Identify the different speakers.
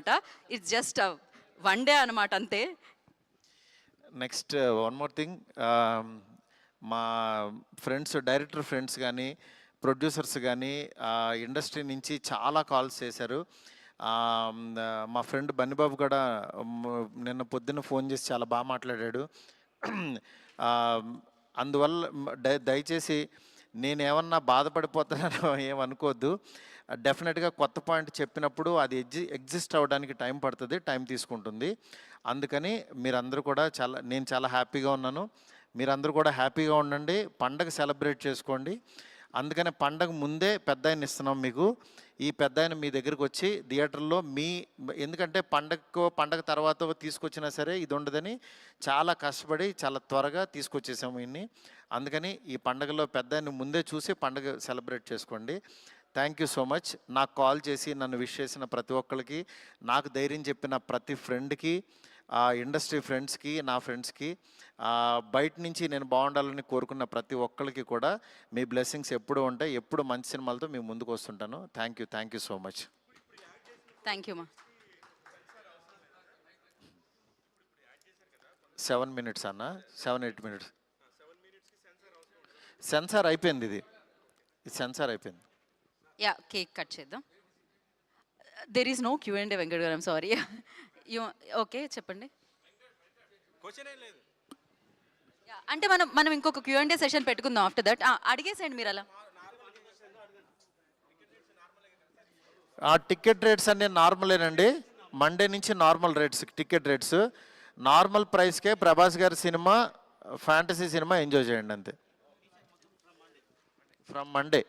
Speaker 1: అనమాట. It's just 1 day అనమాట అంతే.
Speaker 2: నెక్స్ట్ వన్ మోర్ థింగ్, మా ఫ్రెండ్స్, డైరెక్టర్ ఫ్రెండ్స్ కానీ, ప్రొడ్యూసర్స్ కానీ ఇండస్ట్రీ నుంచి చాలా కాల్స్ చేశారు. మా ఫ్రెండ్ బన్నిబాబు కూడా నిన్న పొద్దున్న ఫోన్ చేసి చాలా బాగా మాట్లాడాడు. అందువల్ల దయచేసి నేనేమన్నా బాధపడిపోతానో ఏమనుకోవద్దు. డెఫినెట్గా కొత్త పాయింట్ చెప్పినప్పుడు అది ఎగ్జిస్ట్ అవ్వడానికి టైం పడుతుంది, టైం తీసుకుంటుంది. అందుకని మీరందరూ కూడా నేను చాలా హ్యాపీగా ఉన్నాను. మీరందరూ కూడా హ్యాపీగా ఉండండి, పండగ సెలబ్రేట్ చేసుకోండి. అందుకని పండగ ముందే పెద్ద ఆయన ఇస్తున్నాం మీకు. ఈ పెద్ద ఆయన మీ దగ్గరికి వచ్చి థియేటర్లో ఎందుకంటే పండగ తర్వాత తీసుకొచ్చినా సరే ఇది ఉండదని చాలా కష్టపడి చాలా త్వరగా తీసుకొచ్చేసాము ఇన్ని. అందుకని ఈ పండగలో పెద్ద ఆయన ముందే చూసి పండగ సెలబ్రేట్ చేసుకోండి. Thank you so much. నాకు కాల్ చేసి నన్ను విష్ చేసిన ప్రతి ఒక్కరికి, నాకు ధైర్యం చెప్పిన ప్రతి ఫ్రెండ్కి, ఇండస్ట్రీ ఫ్రెండ్స్కి, నా ఫ్రెండ్స్కి, బయట నుంచి నేను బాగుండాలని కోరుకున్న ప్రతి ఒక్కరికి కూడా మీ బ్లెస్సింగ్స్ ఎప్పుడు ఉంటాయి. ఎప్పుడు మంచి సినిమాలతో మీ ముందుకు వస్తుంటాను. Thank you so much.
Speaker 1: Thank you మా.
Speaker 2: 7 minutes అన్న, 7-8 minutes. సెన్సార్ అయిపోయింది, ఇది సెన్సార్ అయిపోయింది.
Speaker 1: యా, కేక్ కట్ చేద్దాం. There is no Q&A Venkat గారు, ఐమ్ సారీ. ఓకే చెప్పండి. అంటే మనం ఇంకొక Q&A సెషన్ పెట్టుకుందాం ఆఫ్టర్ దట్. అడిగేసేయండి మీరు అలా.
Speaker 2: టికెట్ రేట్స్ అన్నీ నార్మలేనండి. మండే నుంచి normal rates, ticket rates normal ప్రైస్కే ప్రభాస్ గారి సినిమా, ఫ్యాంటసీ సినిమా ఎంజాయ్ చేయండి అంతే. From Monday.